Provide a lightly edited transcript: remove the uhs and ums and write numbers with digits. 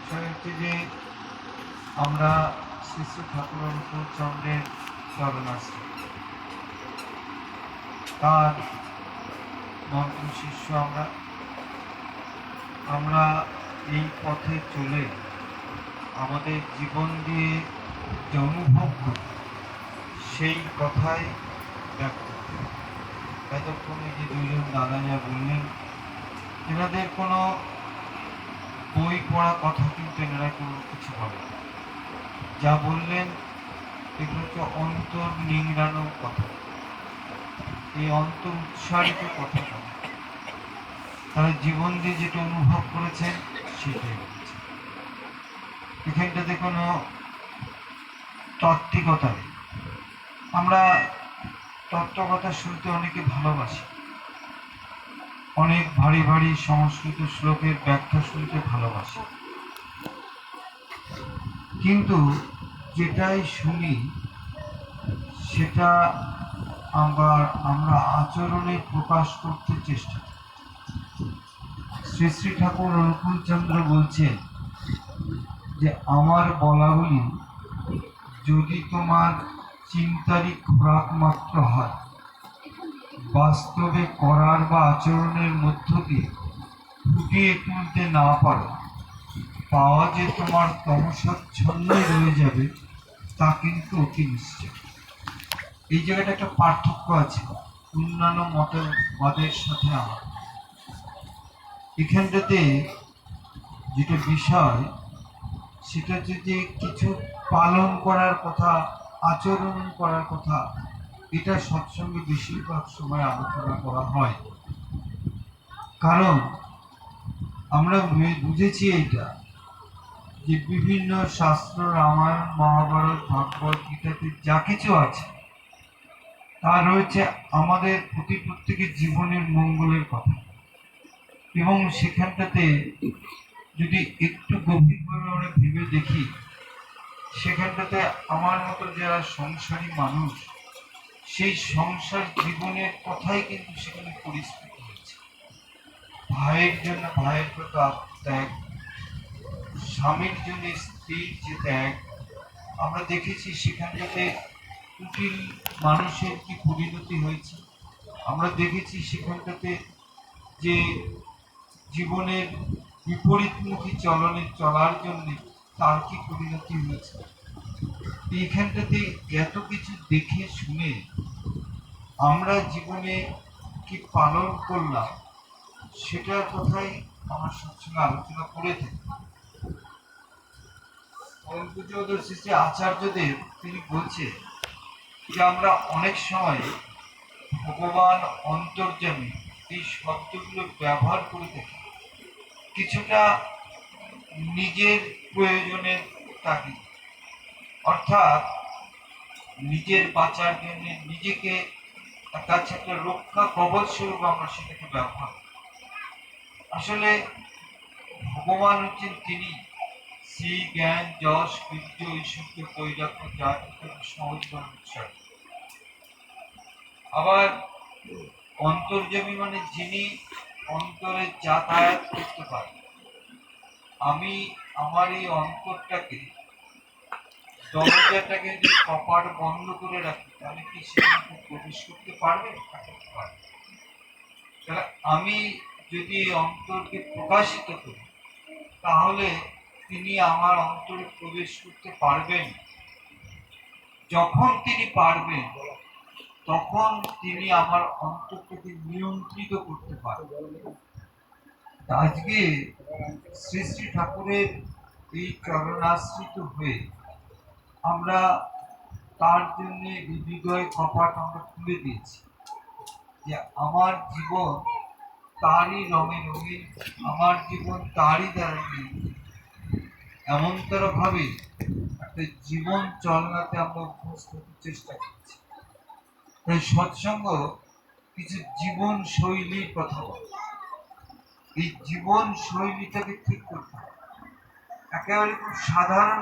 বিষয় হচ্ছে যে আমরা শ্রী শ্রী ঠাকুর অনুকূলচন্দ্রের চরণাশ্রী তার মন্ত্র শিষ্য আমরা এই পথে চলে আমাদের জীবন দিয়ে যে অনুভব করি সেই কথাই ব্যক্ত করি। এতক্ষণে যে দুজন দাদা যা বললেন, এনাদের কোনো বই পড়া কথা কিন্তু এনারা কোনো কিছু বলেন, যা বললেন এগুলো হচ্ছে অন্তর নিংড়ানো কথা, এই অন্তর উৎসারিত কথা নয়। তারা জীবন দিয়ে যেটা অনুভব করেছেন সেটাই বলছে। এখানটাতে কোনো তাত্ত্বিকতা নেই। আমরা তত্ত্বকথা শুনতে অনেকে ভালোবাসি, অনেক ভারী ভারী সংস্কৃত শ্লোকের ব্যাখ্যা শুনতে ভালোবাসি, কিন্তু যেটাই শুনি সেটা আমরা আচরণে প্রকাশ করতে চেষ্টা করি। শ্রী শ্রী ঠাকুর অনুকূলচন্দ্র বলছেন যে আমার বলাগুলি যদি তোমার চিন্তারই খোরাক মাত্র হয়, বাস্তবে করার বা আচরণের মধ্য দিয়ে ফুটিয়ে তুলতে না পারো, পাওয়া যে তোমার তমসাচ্ছন্নই রয়ে যাবে তা কিন্তু অতি নিশ্চয়। এই জায়গাটা একটা পার্থক্য আছে অন্যান্য মতবাদের সাথে আমার। এখানটাতে যেটা বিষয় সেটা হচ্ছে যে কিছু পালন করার কথা, আচরণ করার কথা, এটা সৎসঙ্গে বেশিরভাগ সময় আলোচনা করা হয়। কারণ আমরা বুঝেছি এইটা যে বিভিন্ন শাস্ত্র, রামায়ণ, মহাভারত, ভগবত গীতাতে যা কিছু আছে তা রয়েছে আমাদের প্রত্যেকের জীবনের মঙ্গলের কথা। এবং সেখানটাতে যদি একটু গভীরভাবে আমরা ভেবে দেখি, সেখানটাতে আমার মতো যারা সংসারী মানুষ, সেই সংসার জীবনের কথাই কিন্তু সেখানে পরিস্ফুট হয়েছে। ভাইয়ের জন্য ভাইয়ের প্রতি ত্যাগ, স্বামীর জন্য স্ত্রীর যে ত্যাগ, আমরা দেখেছি সেখানটাতে কুটিল মানুষের কি পরিণতি হয়েছে। আমরা দেখেছি সেখানটাতে যে জীবনের বিপরীতমুখী চলার জন্য তার কি পরিণতি হয়েছে। এইখানটাতে এত কিছু দেখে শুনে আমরা জীবনে কি পালন করলাম সেটার কথাই আমার সবসময় আলোচনা করে থাকি। শ্রী আচার্যদেব তিনি বলছেন যে আমরা অনেক সময় ভগবান, অন্তর্যামী এই শব্দগুলো ব্যবহার করে থাকি কিছুটা নিজের প্রয়োজনের তাগিদ, অর্থাৎ নিজের বাঁচার জন্য, নিজেকে কাছে একটা রক্ষা কবচ স্বরূপ আমরা সেটাকে ব্যবহার করি। আসলে ভগবান হচ্ছেন তিনি শ্রী, জ্ঞান, যশ, বীর্য, ঐশ্বর্য, বৈরাগ্য যা সহজ উৎসাহ। আবার অন্তর্যামী মানে যিনি অন্তরে যাতায়াত করতে পারেন। আমি আমার এই অন্তরটাকে, দরজাটাকে যদি কপাট বন্ধ করে রাখি তাহলে কি সেখানে প্রবেশ করতে পারবে? তাহলে আমি যদি এই অন্তরকে প্রকাশিত করি তাহলে তিনি আমার অন্তরে প্রবেশ করতে পারবেন। যখন তিনি পারবেন তখন তিনি আমার অন্তরটাকে নিয়ন্ত্রিত করতে পারবেন। আজকে শ্রী শ্রী ঠাকুরের এই চরণাশ্রিত হয়ে আমরা তার জন্য হৃদয় কপাট আমরা খুলে দিয়েছি যে আমার জীবন তারই রঙে রঙিন, আমার জীবন তারই দ্বারা এমনতর ভাবে একটা জীবন চলনাতে আমরা অভ্যস্ত হতে চেষ্টা করছি। তাই সৎসঙ্গ কিছু জীবন শৈলীর কথা বলে, এই জীবন শৈলীটাকে ঠিক করতে হবে। একেবারে খুব সাধারণ